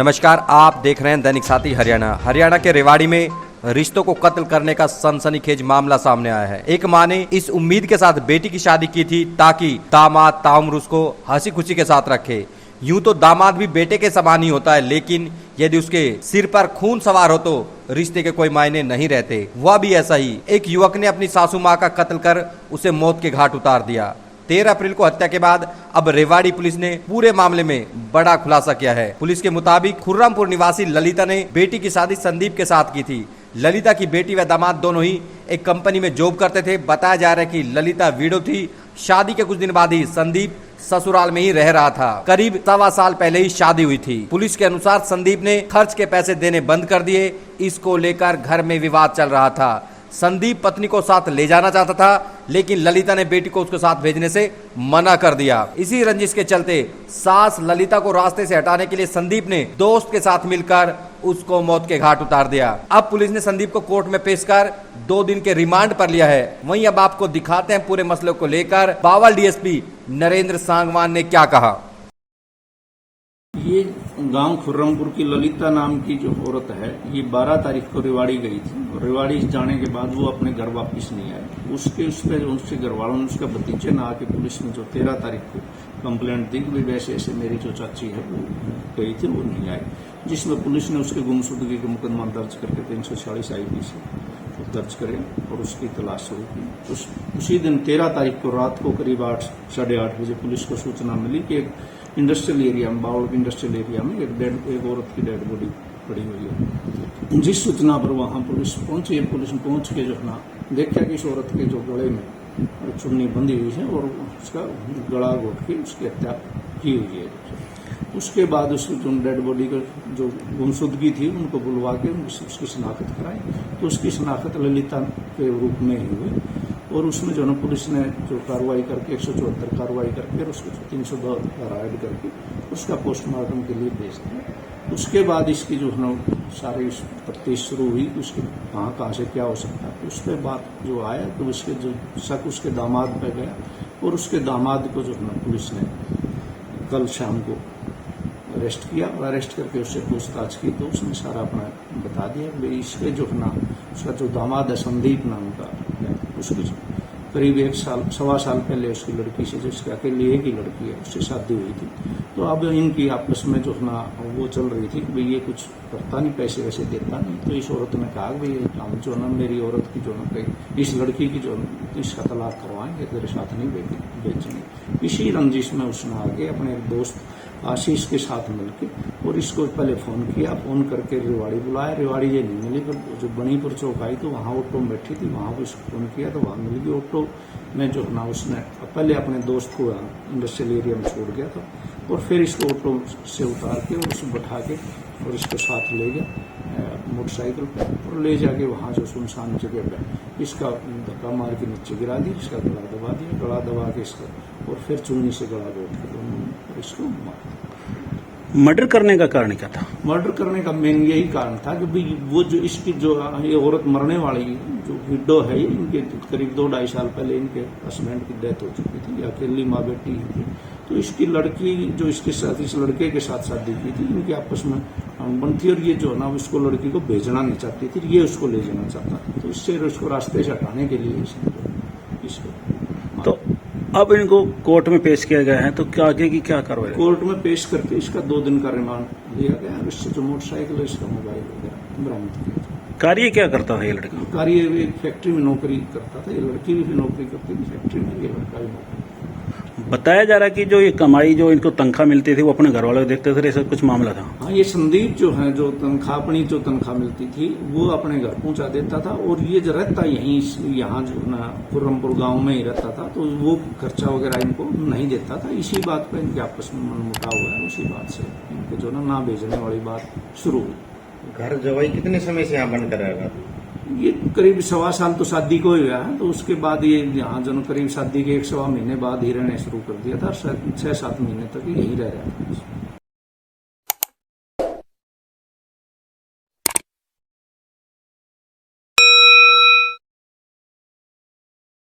नमस्कार, आप देख रहे हैं दैनिक साथी हरियाणा। हरियाणा के रेवाड़ी में रिश्तों को कत्ल करने का सनसनीखेज मामला सामने आया है। एक मां ने इस उम्मीद के साथ बेटी की शादी की थी ताकि दामाद ताउम्र उसको हंसी खुशी के साथ रखे। यूं तो दामाद भी बेटे के समान ही होता है, लेकिन यदि उसके सिर पर खून सवार हो तो रिश्ते के कोई मायने नहीं रहते। वह भी ऐसा ही। एक युवक ने अपनी सासू माँ का कत्ल कर उसे मौत के घाट उतार दिया। 13 अप्रैल को हत्या के बाद अब रेवाड़ी पुलिस ने पूरे मामले में बड़ा खुलासा किया है। पुलिस के मुताबिक खुर्रमपुर निवासी ललिता ने बेटी की शादी संदीप के साथ की थी। ललिता की बेटी व दामाद दोनों ही एक कंपनी में जॉब करते थे। बताया जा रहा है कि ललिता विडो थी। शादी के कुछ दिन बाद ही संदीप ससुराल में ही रह रहा था। करीब 1.25 साल पहले ही शादी हुई थी। पुलिस के अनुसार संदीप ने खर्च के पैसे देने बंद कर दिए। इसको लेकर घर में विवाद चल रहा था। संदीप पत्नी को साथ ले जाना चाहता था, लेकिन ललिता ने बेटी को उसके साथ भेजने से मना कर दिया। इसी रंजिश के चलते सास ललिता को रास्ते से हटाने के लिए संदीप ने दोस्त के साथ मिलकर उसको मौत के घाट उतार दिया। अब पुलिस ने संदीप को कोर्ट में पेश कर 2 दिन के रिमांड पर लिया है। वहीं अब आपको दिखाते हैं पूरे मसले को लेकर बावल डीएसपी नरेंद्र सांगवान ने क्या कहा। ये गांव खुर्रमपुर की ललिता नाम की जो औरत है, ये 12 तारीख को रेवाड़ी गई थी। रेवाड़ी जाने के बाद वो अपने घर वापस नहीं आई। उसके घर वालों ने, उसके भतीजे ने आके पुलिस में जो 13 तारीख को कंप्लेंट दी कि वैसे ऐसे मेरी जो चाची है वो गई थी, वो नहीं आई, जिसमें पुलिस ने उसके गुमशुदगी का मुकदमा दर्ज करके 346 IPC दर्ज करे और उसकी तलाश शुरू की। उसी दिन 13 तारीख को रात को करीब 8 साढ़े 8 बजे पुलिस को सूचना मिली कि एक इंडस्ट्रियल एरिया में, बावल इंडस्ट्रियल एरिया में एक औरत की डेड बॉडी पड़ी हुई है। जिस सूचना पर वहां पुलिस पहुंची, पुलिस पहुंच के जो है ना देखा कि इस औरत के जो गले में चुन्नी बंधी हुई है और उसका गला घोट के उसकी हत्या की हुई है। उसके बाद उस जो डेड बॉडी का जो गुमशुदगी थी उनको बुलवा के उसकी शिनाख्त कराई, तो उसकी शिनाख्त ललिता के रूप में ही हुई। और उसमें जो है पुलिस ने जो कार्रवाई करके 174 कार्रवाई करके और उसको 302 ऐड करके उसका पोस्टमार्टम के लिए भेज दिया। उसके बाद इसकी जो है सारी तफ्तीश शुरू हुई कि उसके कहाँ से क्या हो सकता है। उसके बाद जो आया तो उसके जो शक उसके दामाद पे गया और उसके दामाद को जो है पुलिस ने कल शाम को अरेस्ट किया और अरेस्ट करके उससे पूछताछ की तो उसने सारा अपना बता दिया कि इसके जो है ना उसका जो दामाद है संदीप नाम का, उसकी करीब 1 साल 1.25 साल पहले उसकी लड़की से, जो इसके अकेली एक ही लड़की है, उससे शादी हुई थी। तो अब इनकी आपस में जो है ना वो चल रही थी कि भाई ये कुछ करता नहीं, पैसे वैसे देता नहीं। तो इस औरत ने कहा भाई हम जो ना मेरी औरत की जो ना कहीं इस लड़की की जो इसका तलाक करवाएंगे, तेरे साथ नहीं बेचेंगे। इसी रंजिश में उसने आगे अपने एक दोस्त आशीष के साथ मिलकर और इसको पहले फोन किया, फोन करके रेवाड़ी बुलाया। रेवाड़ी ये नहीं मिली, पर जो बनीपुर चौक आई तो वहाँ ऑटो में बैठी थी, वहाँ को इसको फोन किया तो वहाँ मिल गई। ऑटो में जो ना उसने पहले अपने दोस्त को इंडस्ट्रियल एरिया में छोड़ गया था और फिर इसको ऑटो से उतार के और उसको बैठा के और इसको साथ ले गया मोटरसाइकिल पर और ले जाके वहाँ जो सुनसान जगह पे इसका धक्का मार के नीचे गिरा दी, इसका गला दबा दिया, गला दबा के इसका और फिर चुन्नी से गला घोट के इसको मार। मर्डर करने का कारण क्या था? मर्डर करने का मेन यही कारण था कि भाई वो जो इसकी जो ये औरत मरने वाली जो विडो है, इनके करीब 2-2.5 साल पहले इनके हस्बैंड की डेथ हो चुकी थी, अकेली माँ बेटी थी। तो इसकी लड़की जो इसके साथ इस लड़के के साथ शादी की थी, इनकी आपस में अनबन थी और ये जो है ना उसको लड़की को भेजना नहीं चाहती थी, ये उसको ले जाना चाहता था। तो इससे उसको रास्ते से हटाने के लिए इसको तो अब इनको कोर्ट में पेश किया गया है, तो क्या आगे की क्या कार्रवाई? कोर्ट में पेश करके इसका 2 दिन का रिमांड लिया गया और इससे जो मोटरसाइकिल है इसका मोबाइल वगैरह बरामद किया। कार्य क्या करता था ये लड़का? कार्य एक फैक्ट्री में नौकरी करता था, ये लड़की भी नौकरी करती थी फैक्ट्री में, ये लड़का भी नौकरी। बताया जा रहा है कि जो ये कमाई जो इनको तनख्वाह मिलती थी वो अपने घर वालों को देखते थे, ऐसा कुछ मामला था? हाँ, ये संदीप जो है जो अपनी जो तनख्वाह मिलती थी वो अपने घर पहुंचा देता था और ये जो रहता यहाँ जो ना खुर्रमपुर गांव में ही रहता था, तो वो खर्चा वगैरह इनको नहीं देता था। इसी बात पर इनके आपस में मनमुटाव हुआ है, उसी बात से इनके जो ना भेजने वाली बात शुरू हुई। घर जवाई कितने समय से यहाँ बनकर रहेगा? ये करीब 1.25 साल तो शादी को ही हुआ है, तो उसके बाद ये यहाँ जो करीब शादी के 1-1.25 महीने बाद ही रहने शुरू कर दिया था। 6-7 महीने तक यही रह रहा था।